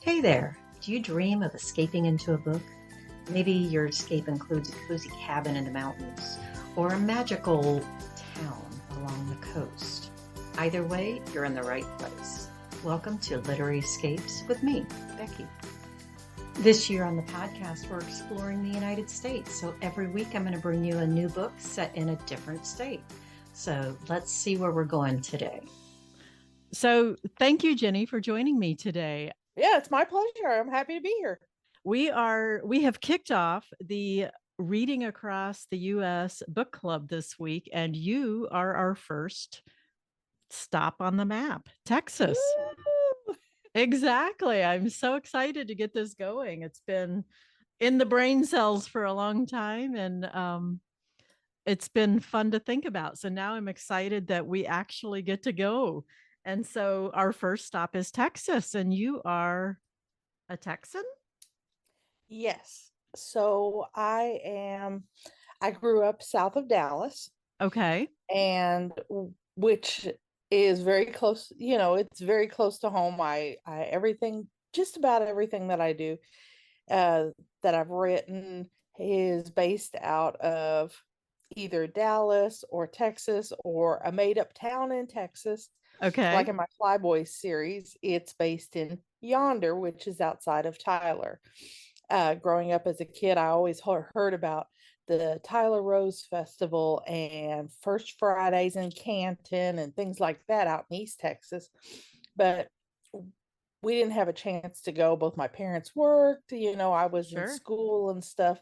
Hey there, do you dream of escaping into a book? Maybe your escape includes a cozy cabin in the mountains or a magical town along the coast. Either way, you're in the right place. Welcome to Literary Escapes with me, Becky. This year on the podcast, we're exploring the United States. So every week I'm going to bring you a new book set in a different state. So let's see where we're going today. So thank you, Ginny, for joining me today. Yeah, it's my pleasure. I'm happy to be here. We have kicked off the Reading Across the U.S. book club this week, and you are our first stop on the map, Texas. Woo! Exactly. I'm so excited to get this going. It's been in the brain cells for a long time, and it's been fun to think about. So now I'm excited that we actually get to go. And so our first stop is Texas, and you are a Texan? Yes. So I grew up south of Dallas, Okay. and which is very close, it's very close to home. Just about everything that I do, that I've written is based out of either Dallas or Texas or a made up town in Texas. Okay. Like in my Flyboys series, it's based in Yonder, which is outside of Tyler. Growing up as a kid, I always heard about the Tyler Rose Festival and First Fridays in Canton and things like that out in East Texas. But we didn't have a chance to go. Both my parents worked, I was in Sure. school and stuff.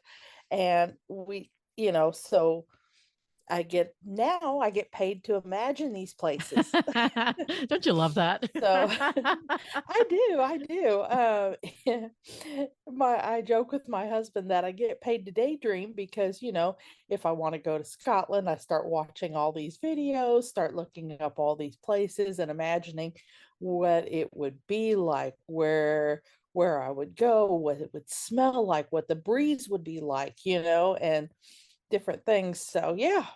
And so I get paid to imagine these places. Don't you love that? So I do. I joke with my husband that I get paid to daydream because, if I want to go to Scotland, I start watching all these videos, start looking up all these places and imagining what it would be like, where I would go, what it would smell like, what the breeze would be like, and different things. So yeah,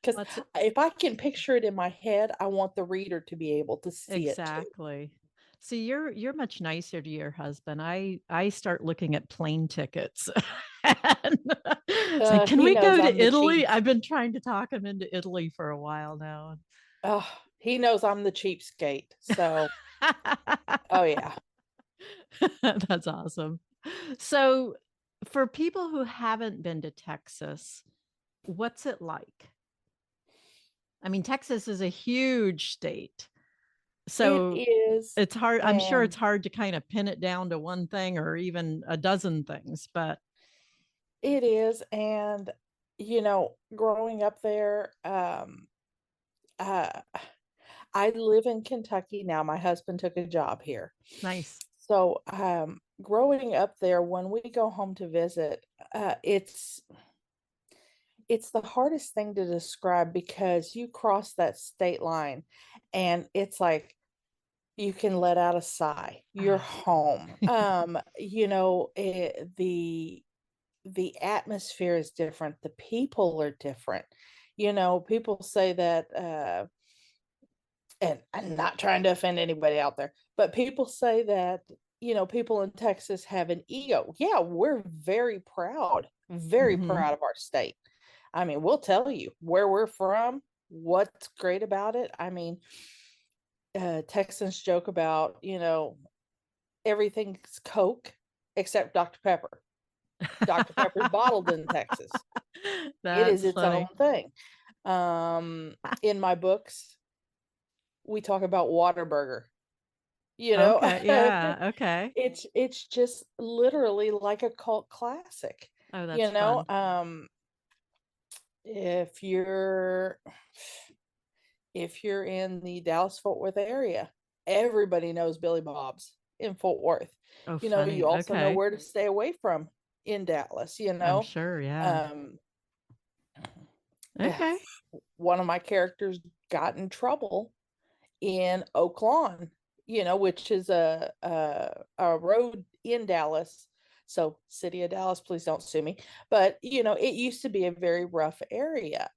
because if I can picture it in my head, I want the reader to be able to see it too. Exactly. See, you're much nicer to your husband. I start looking at plane tickets. It's like, can He we go knows to I'm the Italy? cheap. I've been trying to talk him into Italy for a while now. He knows I'm the cheapskate. So, oh yeah. That's awesome. So, for people who haven't been to Texas, what's it like? I mean, Texas is a huge state. So It is. it's hard. I'm sure And it's hard to kind of pin it down to one thing or even a dozen things, but it is. And, growing up there, uh, I live in Kentucky now. My husband took a job here. nice. So, growing up there, when we go home to visit, it's the hardest thing to describe because you cross that state line and it's like you can let out a sigh. You're home. The atmosphere is different. The people are different. People say that and I'm not trying to offend anybody out there, but people say that, people in Texas have an ego. Yeah, we're very Mhm. proud of our state. I mean, we'll tell you where we're from, what's great about it. I mean, Texans joke about, everything's Coke except Dr. Pepper. Dr. Pepper's bottled in Texas. It is That's its own funny. thing. In my books, we talk about Whataburger. Okay. Yeah. Okay. It's just literally like a cult classic. Oh, You that's know, fun. um, if you're if you're in the Dallas Fort Worth area, everybody knows Billy Bob's in Fort Worth. Oh, You funny. also know Okay. where to stay away from in Dallas. I'm sure. Yeah. Um, Okay. one of my characters got in trouble in Oak Lawn, which is a road in Dallas. So, city of Dallas, please don't sue me. But it used to be a very rough area.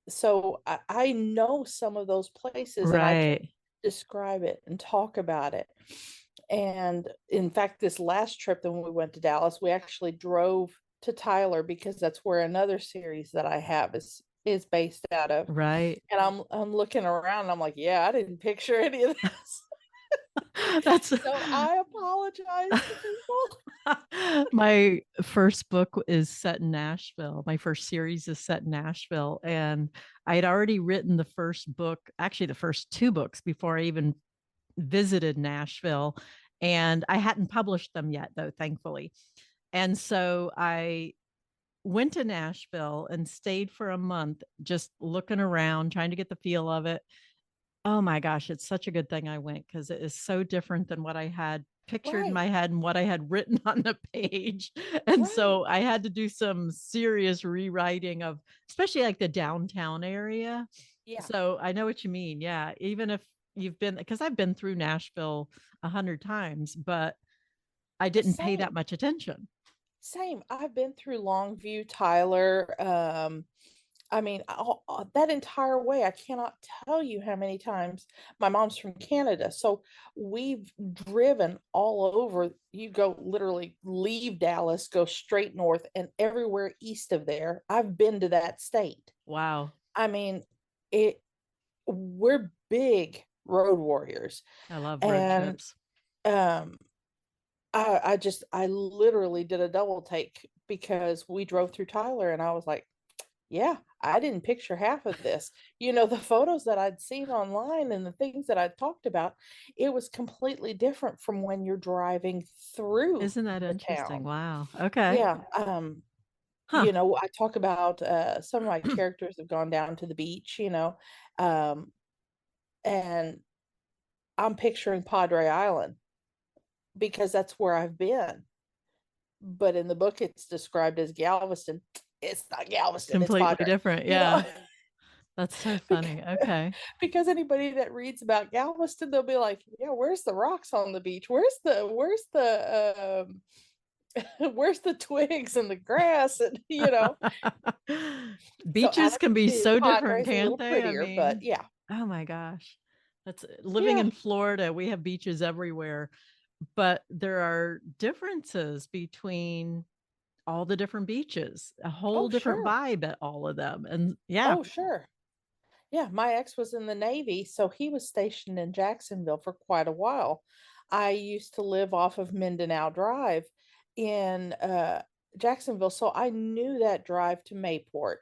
So I know some of those places, and I can Right. describe it and talk about it. And in fact, this last trip when we went to Dallas, we actually drove to Tyler because that's where another series that I have is based out of. Right. And I'm looking around and I'm like, yeah, I didn't picture any of this. That's So I apologize to people. my first book is set in Nashville. My first series is set in Nashville. And I had already written the first book, actually the first two books before I even visited Nashville. And I hadn't published them yet, though, thankfully. And so I went to Nashville and stayed for a month, just looking around, trying to get the feel of it. Oh my gosh, it's such a good thing I went because it is so different than what I had pictured in Right, my head and what I had written on the page. And right. so I had to do some serious rewriting of, especially like the downtown area. Yeah. So I know what you mean. Yeah. Even if you've been, because I've been through Nashville 100 times, but I didn't pay Same. that much attention. Same. I've been through Longview, Tyler. I mean, that entire way, I cannot tell you how many times my mom's from Canada. So we've driven all over. You go literally leave Dallas, go straight north, and everywhere east of there, I've been to that state. Wow. I mean, it we're big road warriors. I love road And trips. um I literally did a double take because we drove through Tyler and I was like, yeah, I didn't picture half of this. The photos that I'd seen online and the things that I'd talked about, it was completely different from when you're driving through Isn't that the interesting? town. Wow. Okay. Yeah. Huh. I talk about some of my characters have gone down to the beach, um, and I'm picturing Padre Island because that's where I've been. But in the book, it's described as Galveston. It's not Galveston, it's Completely Padre, different. you know? Yeah. That's so Because, funny. Okay. because anybody that reads about Galveston, they'll be like, yeah, where's the rocks on the beach? Where's the twigs and the grass? And, so out Beaches of can the be two, so different, Padre's a can't little they? I prettier, but mean, yeah, oh my gosh. That's living yeah. in Florida, we have beaches everywhere, but there are differences between all the different beaches, a whole Oh, different sure. vibe at all of them. And yeah, Oh, sure. Yeah, my ex was in the Navy, so he was stationed in Jacksonville for quite a while. I used to live off of Mindanao Drive in Jacksonville, so I knew that drive to Mayport.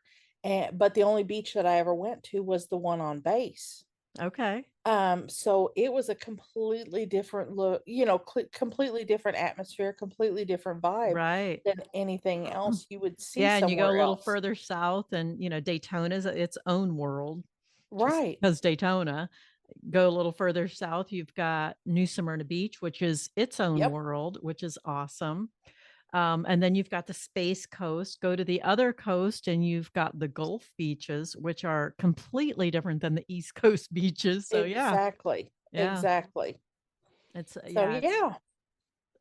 But the only beach that I ever went to was the one on base. okay. So it was a completely different look, completely different atmosphere, completely different vibe Right. than anything else you would see Yeah, and you go a somewhere little else. further south and Daytona's its own world just Right. because Daytona. Go a little further south, you've got New Smyrna Beach, which is its own Yep. world, which is awesome. And then you've got the Space Coast. Go to the other coast, and you've got the Gulf beaches, which are completely different than the East Coast beaches. So yeah, Exactly. yeah, Exactly. it's So yeah, it's yeah.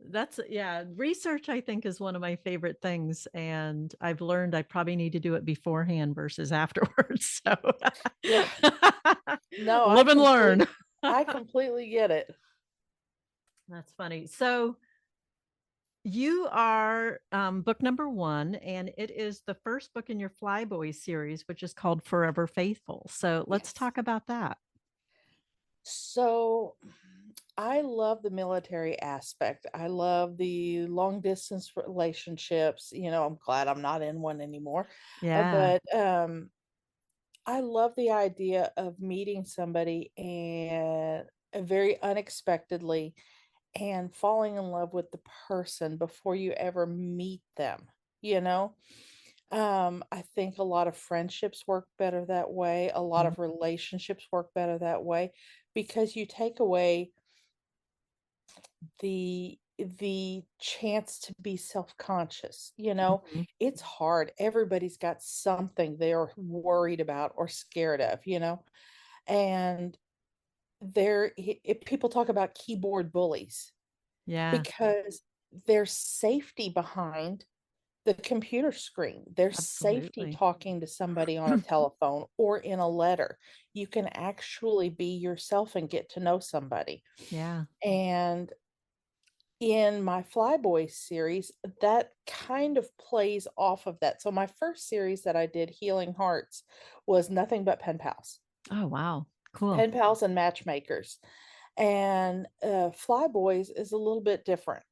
that's yeah. Research, I think, is one of my favorite things, and I've learned I probably need to do it beforehand versus afterwards. So Yeah. No, live and learn. I completely get it. That's funny. So you are book number one, and it is the first book in your Flyboy series, which is called Forever Faithful. So let's Yes. talk about that. So I love the military aspect. I love the long distance relationships. I'm glad I'm not in one anymore. Yeah. But I love the idea of meeting somebody and very unexpectedly and falling in love with the person before you ever meet them, you know? I think a lot of friendships work better that way. A lot Mhm. of relationships work better that way because you take away the chance to be self-conscious, you know? Mhm. It's hard. Everybody's got something they're worried about or scared of, you know? And people talk about keyboard bullies Yeah, because there's safety behind the computer screen. There's safety absolutely. talking to somebody on a telephone or in a letter. You can actually be yourself and get to know somebody. Yeah. And in my Flyboy series, that kind of plays off of that. So my first series that I did, Healing Hearts, was nothing but pen pals, Oh, wow. Cool. pen pals and matchmakers. And Flyboys is a little bit different.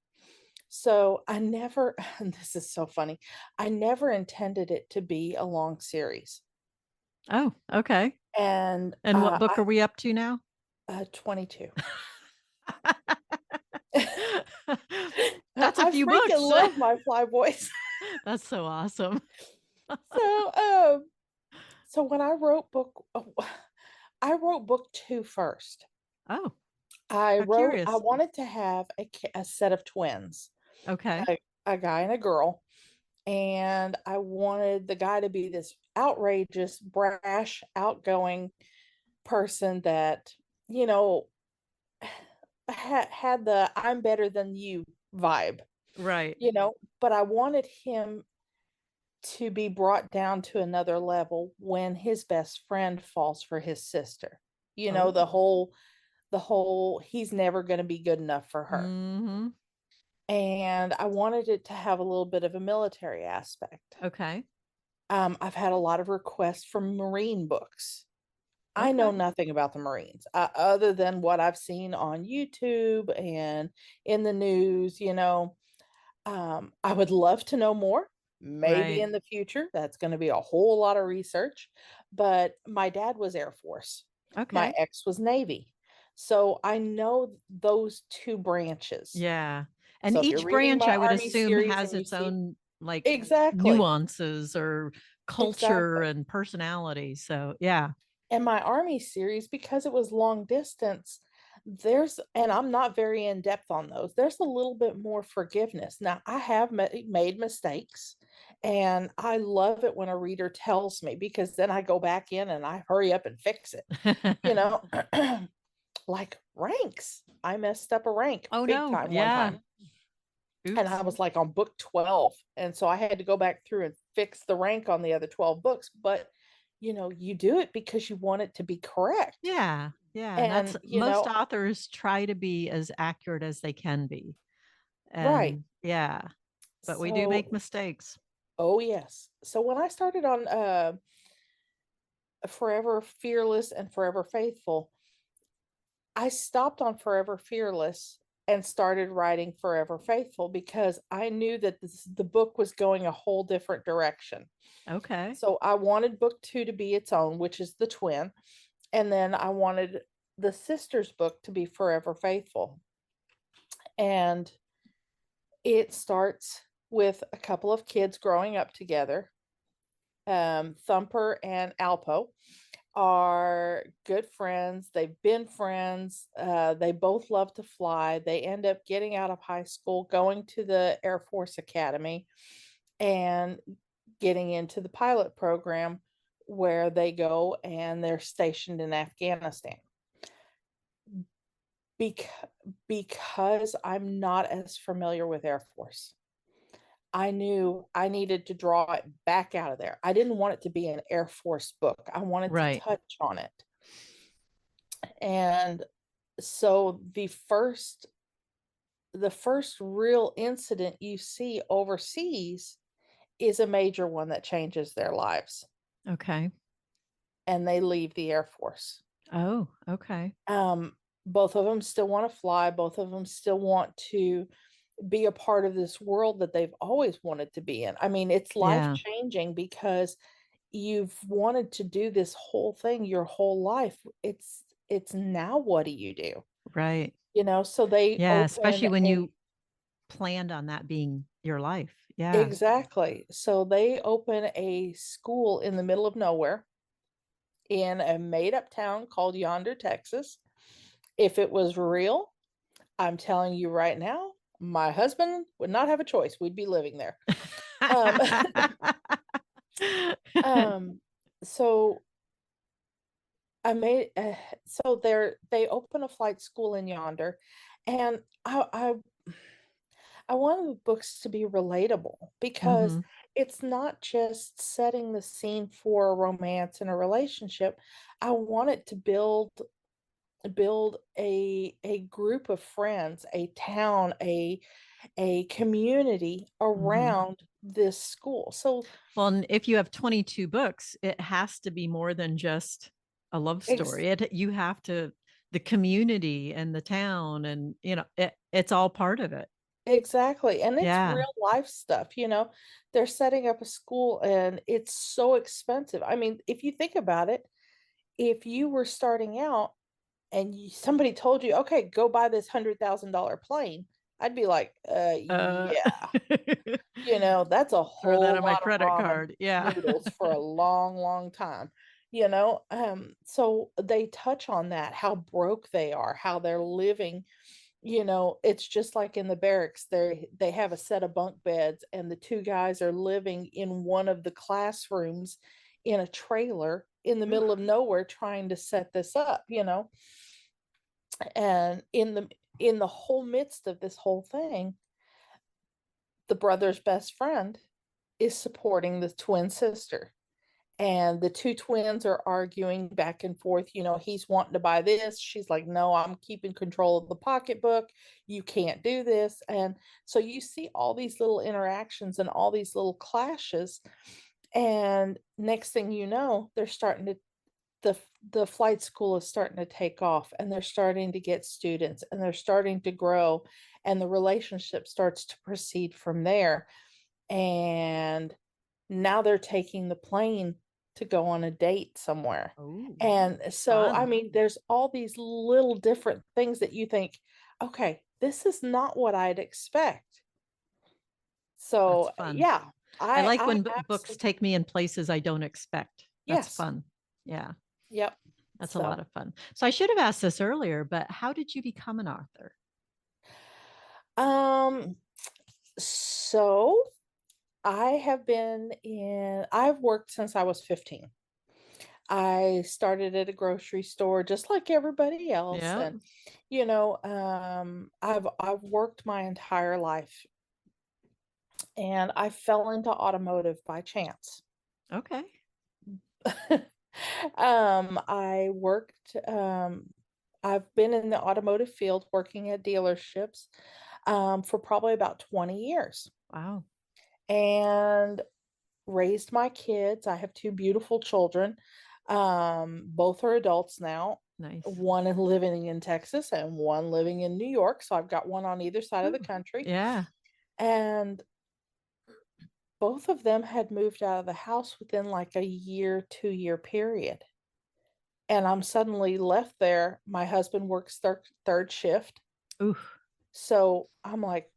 So I never, this is so funny, I never intended it to be a long series. Oh, okay. And And what book are we up to now? 22. That's a I few freaking books. love my Flyboys. That's so awesome. So, so when I wrote I wrote book 2 first. Oh, I how wrote, I curious. wanted to have a set of twins, Okay. a guy and a girl. And I wanted the guy to be this outrageous, brash, outgoing person that, you know, had the I'm better than you vibe, Right. but I wanted him to be brought down to another level when his best friend falls for his sister. Oh. The whole he's never going to be good enough for her. Mm-hmm. And I wanted it to have a little bit of a military aspect. Okay. I've had a lot of requests for Marine books. I know Okay. nothing about the Marines other than what I've seen on YouTube and in the news. I would love to know more. Maybe Right. in the future, that's going to be a whole lot of research. But my dad was Air Force, my Okay. ex was Navy. So I know those two branches. Yeah. And So if you're each reading branch, my I would Army assume, series has and you its see own like exactly, nuances or culture exactly. and personality. So, yeah. And my Army series, because it was long distance, and I'm not very in depth on those, there's a little bit more forgiveness. Now, I have made mistakes, and I love it when a reader tells me, because then I go back in and I hurry up and fix it. You know, like ranks. I messed up a rank Oh, big no. time one Yeah. time. And I Oops. was like on book 12. And so I had to go back through and fix the rank on the other 12 books. But, you do it because you want it to be correct. Yeah. Yeah. And that's And, most authors try to be as accurate as they can be. right. And yeah, but we do So, make mistakes. oh, yes. So when I started on Forever Fearless and Forever Faithful, I stopped on Forever Fearless and started writing Forever Faithful because I knew that the book was going a whole different direction. Okay. So I wanted book 2 to be its own, which is the twin. And then I wanted the sister's book to be Forever Faithful. And it starts with a couple of kids growing up together. Thumper and Alpo are good friends. They've been friends. They both love to fly. They end up getting out of high school, going to the Air Force Academy, and getting into the pilot program where they go and they're stationed in Afghanistan. Because I'm not as familiar with Air Force, I knew I needed to draw it back out of there. I didn't want it to be an Air Force book. I wanted to Right. touch on it. And so the first real incident you see overseas is a major one that changes their lives, Okay. and they leave the Air Force. Oh, okay. Both of them still want to fly. Both of them still want to be a part of this world that they've always wanted to be in. I mean, it's life Yeah. changing because you've wanted to do this whole thing your whole life. It's now what do you do? Right. So they Yeah. open Especially when a you planned on that being your life. Yeah. exactly. So they open a school in the middle of nowhere in a made up town called Yonder, Texas. If it was real, I'm telling you right now, my husband would not have a choice. We'd be living there. Um, um, so I made so they open a flight school in Yonder, and I wanted the books to be relatable because Hmm. it's not just setting the scene for a romance and a relationship. I want it to build build a group of friends, a town, a community around this school. So Well, and if you have 22 books, it has to be more than just a love ex- story. You have to, the community and the town, and it's all part of it. exactly. And it's Yeah. real life stuff, They're setting up a school and it's so expensive. I mean, if you think about it, if you were starting out and somebody told you, okay, go buy this $100,000 plane, I'd be like, Uh, yeah, that's a throw that whole on my lot of credit ramen card. Yeah. noodles for a long, long time, so they touch on that, how broke they are, how they're living. It's just like in the barracks, they have a set of bunk beds and the two guys are living in one of the classrooms in a trailer in the middle of nowhere trying to set this up, and in the whole midst of this whole thing, the brother's best friend is supporting the twin sister, and the two twins are arguing back and forth. He's wanting to buy this, she's like, no, I'm keeping control of the pocketbook, you can't do this. And so you see all these little interactions and all these little clashes, and next thing you know, they're starting to the the flight school is starting to take off, and they're starting to get students, and they're starting to grow, and the relationship starts to proceed from there. And now they're taking the plane to go on a date somewhere. Oh, And so, I fun. mean, there's all these little different things that you think, okay, this is not what I'd expect. That's So, fun. yeah, I I like I when books absolutely, take me in places I don't expect. That's yes. fun. Yeah, Yep. that's a lot So, of fun. So I should have asked this earlier, but how did you become an author? um so I've worked since I was 15. I started at a grocery store just like everybody else. Yeah. And I've worked my entire life, and I fell into automotive by chance. Okay. I worked I've been in the automotive field working at dealerships for probably about 20 years, Wow. and raised my kids. I have two beautiful children. Both are adults now. Nice. One is living in Texas and one living in New York. So I've got one on either side of the Ooh, country. yeah. And both of them had moved out of the house within like a year, 2 year period. And I'm suddenly left there. My husband works third shift. Ooh, So I'm like,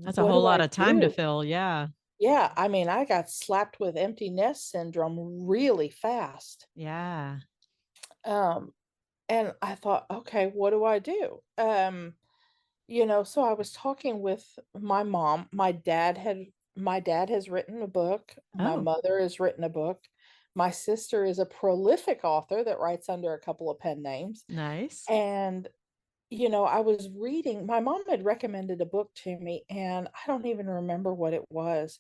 that's a what whole do lot I of time to do? fill. Yeah. Yeah, I mean, I got slapped with empty nest syndrome really fast. Yeah. Um, and I thought, okay, what do I do? So I was talking with my mom. My dad has written a book. My Oh, mother has written a book. My sister is a prolific author that writes under a couple of pen names. nice. And I was reading, my mom had recommended a book to me, and I don't even remember what it was.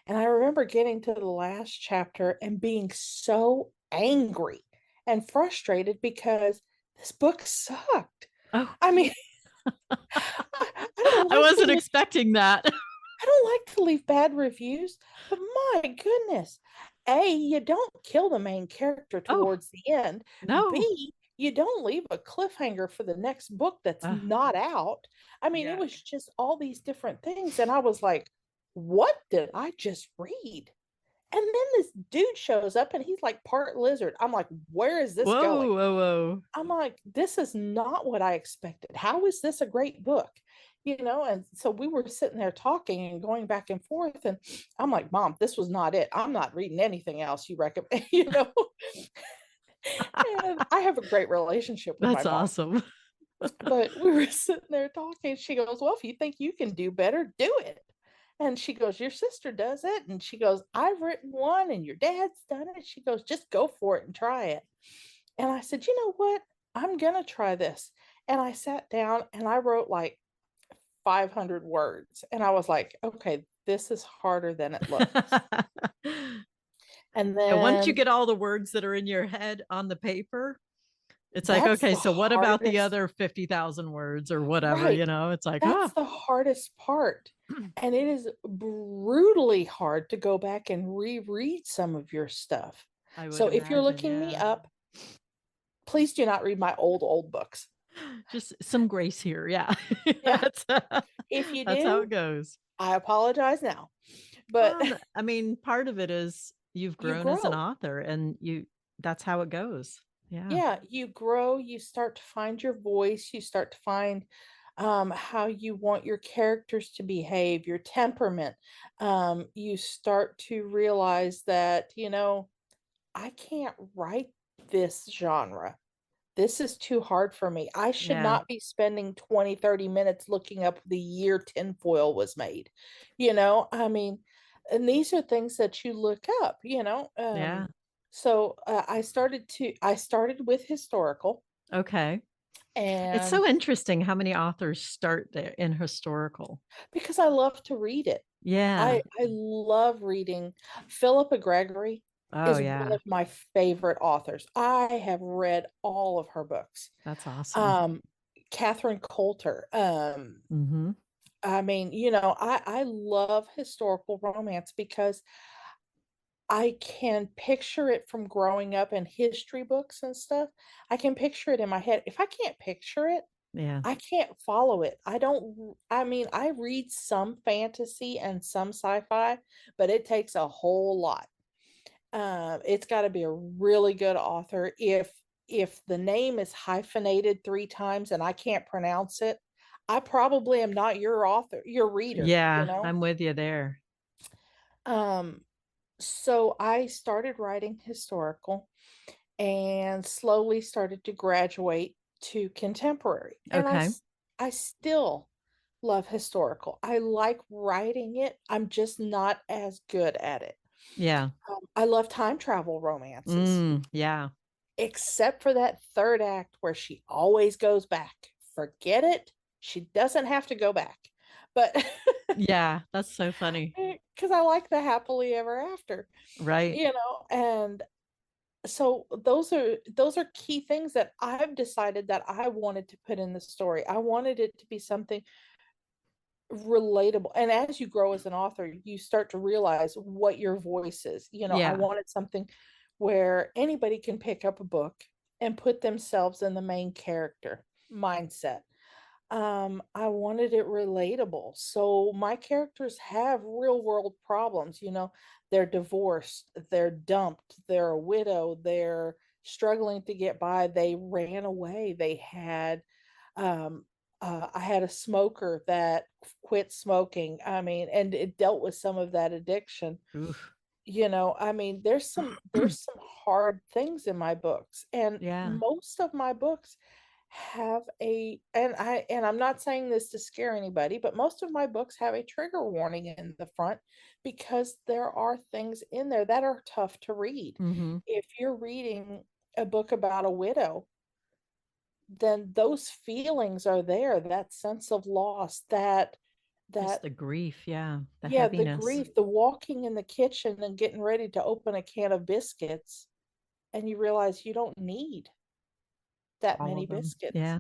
And I remember getting to the last chapter and being so angry and frustrated because this book sucked. Oh, I mean, I don't I like to wasn't leave, expecting that. I don't like to leave bad reviews, but my goodness. A, you don't kill the main character Oh, towards the end. no. B, you don't leave a cliffhanger for the next book that's Oh, not out. I mean, it yuck. was just all these different things. And I was like, what did I just read? And then this dude shows up and he's like part lizard. I'm like, where is this going? Whoa, whoa, whoa. I'm like, this is not what I expected. How is this a great book? And so we were sitting there talking and going back and forth. And I'm like, Mom, this was not it. I'm not reading anything else you recommend, And I have a great relationship with my That's mom. awesome. But we were sitting there talking. She goes, well, if you think you can do better, do it. And she goes, your sister does it. And she goes, I've written one and your dad's done it. She goes, just go for it and try it. And I said, you know what? I'm going to try this. And I sat down and I wrote like 500 words. And I was like, okay, this is harder than it looks. And Yeah, once you then, get all the words that are in your head on the paper, It's like, That's okay, the so what about the hardest. other 50,000 words or whatever, Right. It's like, That's the hardest part. And it is brutally hard to go back and reread some of your stuff. I would So if you're imagine, looking me yeah. up, please do not read my old books. Just some grace here. Yeah. Yeah. That's If you that's how do, it goes. I apologize now. But Well, I mean, part of it is you've you grown as an grow. author and that's how it goes. Yeah. Yeah, you grow, you start to find your voice, you start to find how you want your characters to behave, your temperament. You start to realize that, I can't write this genre. This is too hard for me. I should Yeah. not be spending 20, 30 minutes looking up the year tinfoil was made. I mean, and these are things that you look up, Yeah. So I started with historical, Okay. It's and so interesting how many authors start there in historical. because I love to read it. Yeah. I love reading. Philippa Gregory Oh, is one yeah. of my favorite authors. I have read all of her books. That's awesome. Um, Catherine Coulter. Mm-hmm. I mean, I love historical romance because I can picture it from growing up in history books and stuff. I can picture it in my head. If I can't picture it, Yeah. I can't follow it. I don't, I mean, I read some fantasy and some sci-fi, but it takes a whole lot. It's got to be a really good author. If the name is hyphenated 3 times and I can't pronounce it, I probably am not your author, your reader, Yeah. I'm with you there. Um, so I started writing historical and slowly started to graduate to contemporary. And Okay. I still love historical. I like writing it. I'm just not as good at it. Yeah. I love time travel romances, Yeah. except for that third act where she always goes back. Forget it. She doesn't have to go back. But Yeah. That's so funny. because I like the happily ever after, Right. and so those are key things that I've decided that I wanted to put in the story. I wanted it to be something relatable. And as you grow as an author, you start to realize what your voice is. I Yeah. wanted something where anybody can pick up a book and put themselves in the main character mindset. I wanted it relatable. So my characters have real world problems. They're divorced, they're dumped, they're a widow, they're struggling to get by, they ran away, um, I had a smoker that quit smoking. I mean, and it dealt with some of that addiction. Oof. I mean, there's some hard things in my books, and Yeah. most of my books have and I'm not saying this to scare anybody, but most of my books have a trigger warning in the front because there are things in there that are tough to read. Mm-hmm. If you're reading a book about a widow, then those feelings are there, that sense of loss, Just that the grief. Yeah. The yeah, the heaviness. grief, the walking in the kitchen and getting ready to open a can of biscuits, and you realize you don't need that All many of them. biscuits. Yeah.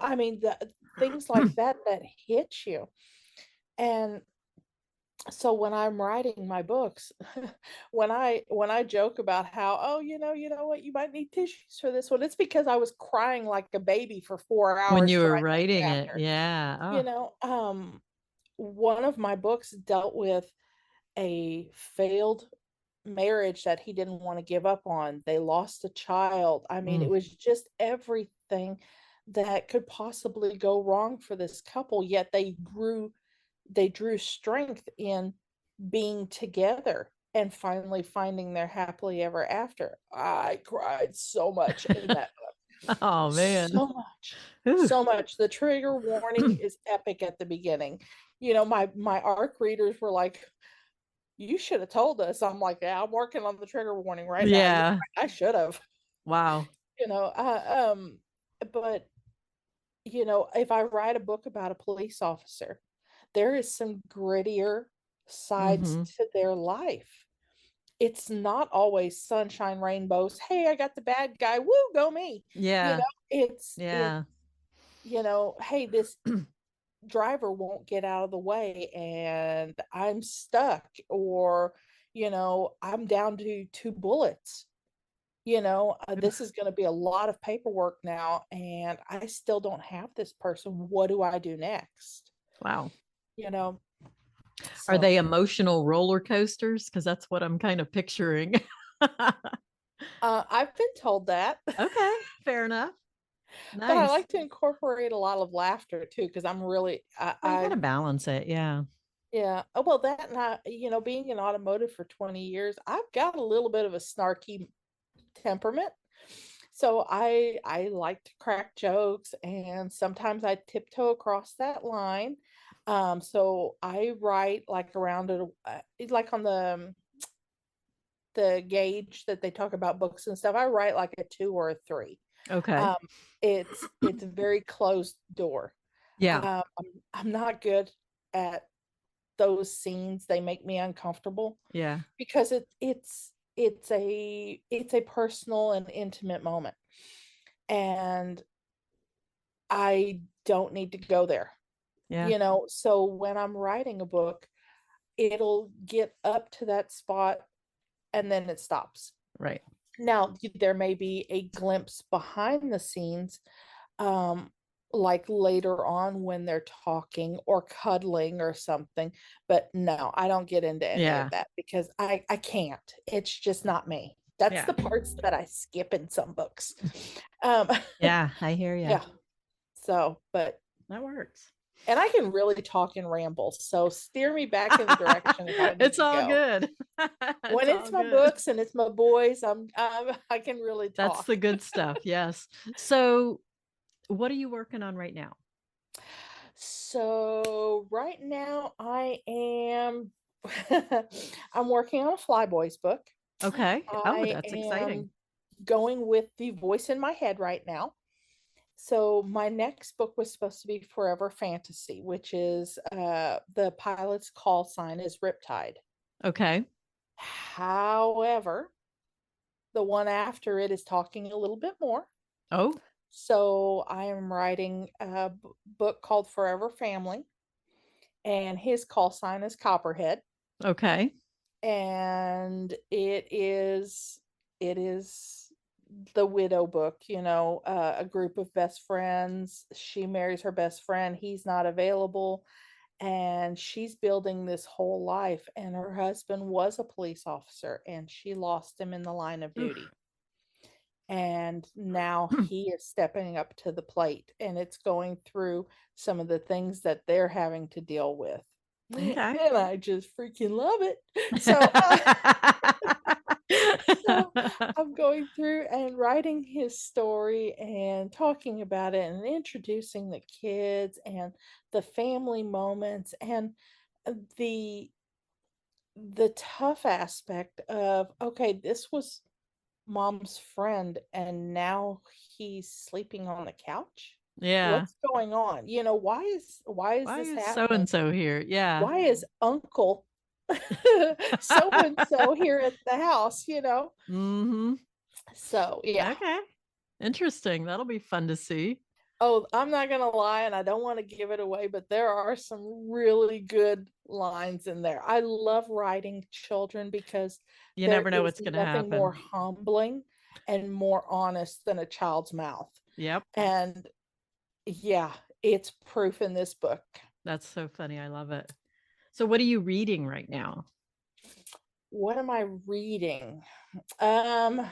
I mean, the things like that hit you. And so when I'm writing my books, when I joke about how, oh, you know what, you might need tissues for this one, it's because I was crying like a baby for 4 When hours you to were write that writing it. chapter. Yeah. You Oh. know, one of my books dealt with a failed marriage that he didn't want to give up on. They lost a child. I mean, Mm. it was just everything that could possibly go wrong for this couple, yet they drew strength in being together and finally finding their happily ever after. I cried so much in that book. Oh man. So much. Ooh. So much. The trigger warning is epic at the beginning. My ARC readers were like, you should have told us. I'm like, yeah, I'm working on the trigger warning right now. You're Yeah. right, I should have. Wow. You know, I, but if I write a book about a police officer, there is some grittier sides Mm-hmm. to their life. it's not always sunshine, rainbows. Hey, I got the bad guy. Woo, go me. Yeah. It's Yeah. hey, this driver won't get out of the way and I'm stuck, or I'm down to 2 bullets. This is going to be a lot of paperwork now, and I still don't have this person. What do I do next? Wow. you know Are so they emotional roller coasters? Because that's what I'm kind of picturing. I've been told that. Okay, fair enough. But I Nice. like to incorporate a lot of laughter too, because I'm really Well, you got to balance it. Yeah. yeah. Oh, well, that, and being in automotive for 20 years, I've got a little bit of a snarky temperament. So I like to crack jokes, and sometimes I tiptoe across that line. So I write like around it, like on the gauge that they talk about books and stuff. I write like a 2 or a 3. Okay. Um, it's a very closed door. Yeah. I'm not good at those scenes. They make me uncomfortable Yeah. because it's a personal and intimate moment, and I don't need to go there. Yeah. So when I'm writing a book, it'll get up to that spot and then it stops. Right. Now, there may be a glimpse behind the scenes, um, like later on when they're talking or cuddling or something. But no, I don't get into any Yeah. of that because I can't. It's just not me. That's Yeah. the parts that I skip in some books. Um, Yeah. I hear you. yeah. So, but That works. and I can really talk and ramble. So steer me back in the direction if I need It's to all go. good. When It's it's all my good. books and it's my boys, I can really That's talk. the good stuff. Yes. So, what are you working on right now? So right now I am I'm working on a Flyboys book. Okay. Oh, I that's exciting. am going with the voice in my head right now. So my next book was supposed to be Forever Fantasy, which is the pilot's call sign is Riptide. Okay. However, the one after it is talking a little bit more. Oh, So I am writing a book called Forever Family, and his call sign is Copperhead. okay. And it is the widow book, a group of best friends. She marries her best friend. He's not available, and she's building this whole life, and her husband was a police officer and she lost him in the line of duty, Oof. and now he is stepping up to the plate, and it's going through some of the things that they're having to deal with. Okay. And I just freaking love it. So I'm going through and writing his story and talking about it and introducing the kids and the family moments and the the tough aspect of, okay, this was mom's friend and now he's sleeping on the couch. Yeah. What's going on? Why is Why this is so happening? and so here? Yeah. Why is uncle so and so here at the house? Mm-hmm. So yeah. Okay. Interesting. That'll be fun to see. Oh, I'm not gonna lie, and I don't want to give it away, but there are some really good lines in there. I love writing children because You there never know is what's going to nothing more happen. humbling and more honest than a child's mouth. Yep. And yeah, it's proof in this book. That's so funny. I love it. So, what are you reading right now? What am I reading? Um,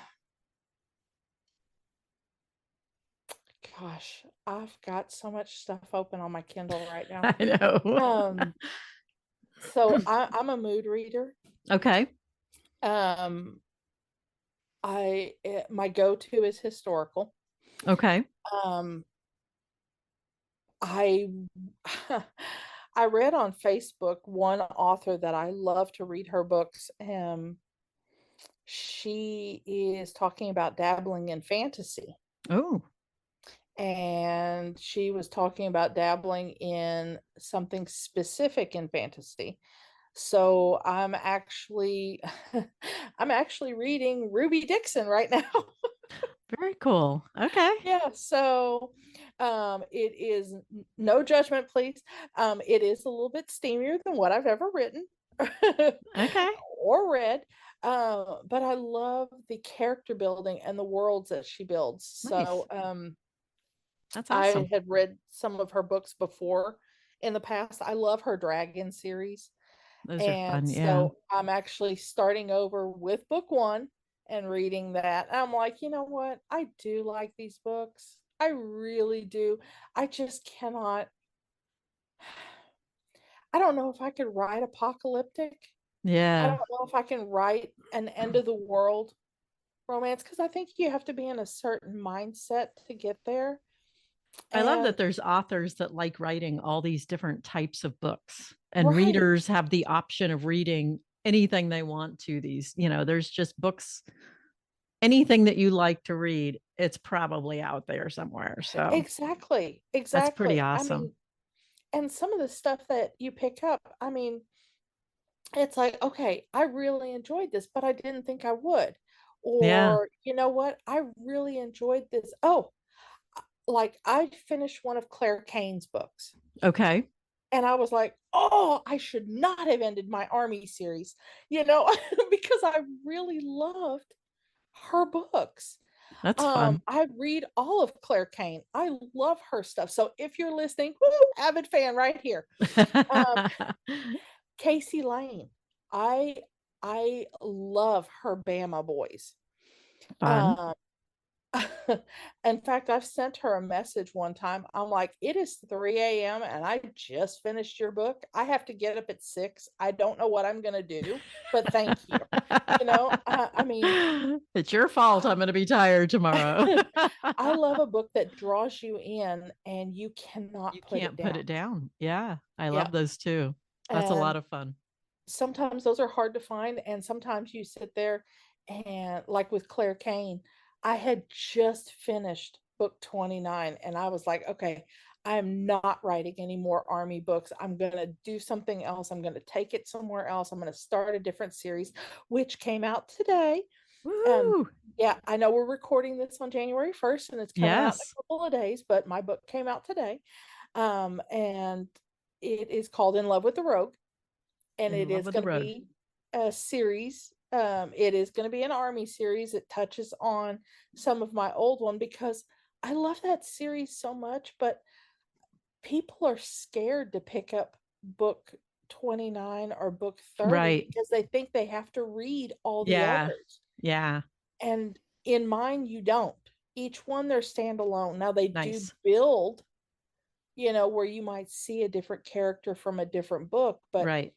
Gosh, I've got so much stuff open on my Kindle right now. I know. So I'm a mood reader. Okay. Um, my go-to is historical. Okay. Um, I I read on Facebook one author that I love to read her books. She is talking about dabbling in fantasy, Oh, and she was talking about dabbling in something specific in fantasy. So I'm actually I'm actually reading Ruby Dixon right now. Very cool. Okay. Yeah, so it is no judgment, please. It is a little bit steamier than what I've ever written Okay. or read. But I love the character building and the worlds that she builds. Nice. So That's I awesome. had read some of her books before in the past. I love her dragon series. Those are And fun. Yeah. so I'm actually starting over with book one and reading that. And I'm like, you know what? I do like these books. I really do. I just cannot. I don't know if I could write apocalyptic. I Yeah. don't know if I can write an end of the world romance because I think you have to be in a certain mindset to get there. I love And that there's authors that like writing all these different types of books, and right, readers have the option of reading anything they want to these. There's just books, anything that you like to read, it's probably out there somewhere. So exactly, that's pretty exactly. I awesome. mean, and some of the stuff that you pick up, I mean, it's like, okay, I really enjoyed this, but I didn't think I would. Yeah. Or, you know what? I really enjoyed this. Oh, like I finished one of Claire Kane's books Okay. and I was like, oh, I should not have ended my army series, because I really loved her books. That's fun. I read all of Claire Kane. I love her stuff. So if you're listening, woo, avid fan right here. Um, Casey Lane. I I love her Bama boys. Fun. Um, in fact, I've sent her a message one time. I'm like, it is 3 a.m. and I just finished your book. I have to get up at 6. I don't know what I'm gonna do, but thank you. I mean, It's your fault. I'm going to be tired tomorrow. I love a book that draws you in and you cannot You put it can't put down. it down. Yeah. I Yeah. love those too. That's a lot And of fun. sometimes those are hard to find, and sometimes you sit there and like with Claire Kane, I had just finished book 29 and I was like, okay, I am not writing any more army books. I'm going to do something else. I'm going to take it somewhere else. I'm going to start a different series, which came out today. Um, Woo! yeah, I know we're recording this on January 1st and it's coming out in Yes. a couple of days, but my book came out today. And it is called In Love with the Rogue, and In it love is with the going to road. be a series. It is going to be an army series. It touches on some of my old one because I love that series so much, but people are scared to pick up book 29 or book 30 Right. because they think they have to read all the Yeah. others. Yeah. And in mine, you don't. Each one, they're standalone. Now, they do Nice. build, where you might see a different character from a different book, but Right.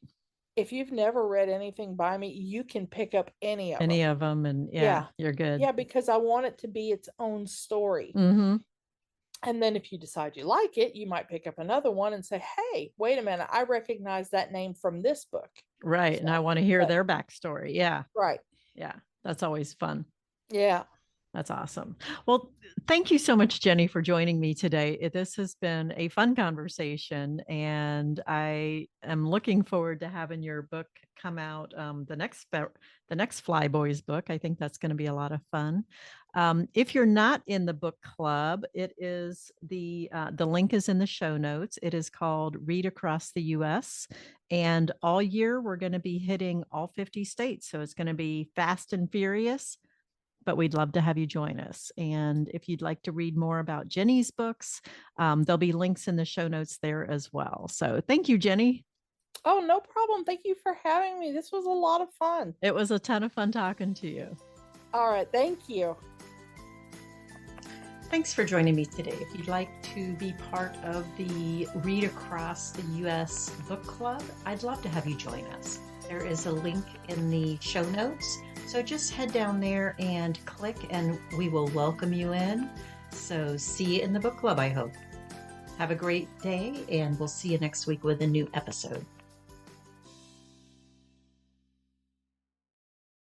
if you've never read anything by me, you can pick up any of them. Any of them. And yeah, Yeah. you're good. Yeah, because I want it to be its own story. Mm-hmm. And then if you decide you like it, you might pick up another one and say, hey, wait a minute, I recognize that name from this book. Right. So, And I want to hear but their backstory. Yeah. right. Yeah. That's always fun. Yeah. That's awesome. Well, thank you so much, Jenny, for joining me today. This has been a fun conversation, and I am looking forward to having your book come out. The next Flyboys book. I think that's going to be a lot of fun. If you're not in the book club, it is the link is in the show notes. It is called Read Across the U.S. And all year we're going to be hitting all 50 states, so it's going to be fast and furious, but we'd love to have you join us. And if you'd like to read more about Jenny's books, there'll be links in the show notes there as well. So thank you, Jenny. Oh, no problem. Thank you for having me. This was a lot of fun. It was a ton of fun talking to you. All right. Thank you. Thanks for joining me today. If you'd like to be part of the Read Across the U.S. book club, I'd love to have you join us. There is a link in the show notes. So just head down there and click, and we will welcome you in. So see you in the book club, I hope. Have a great day, and we'll see you next week with a new episode.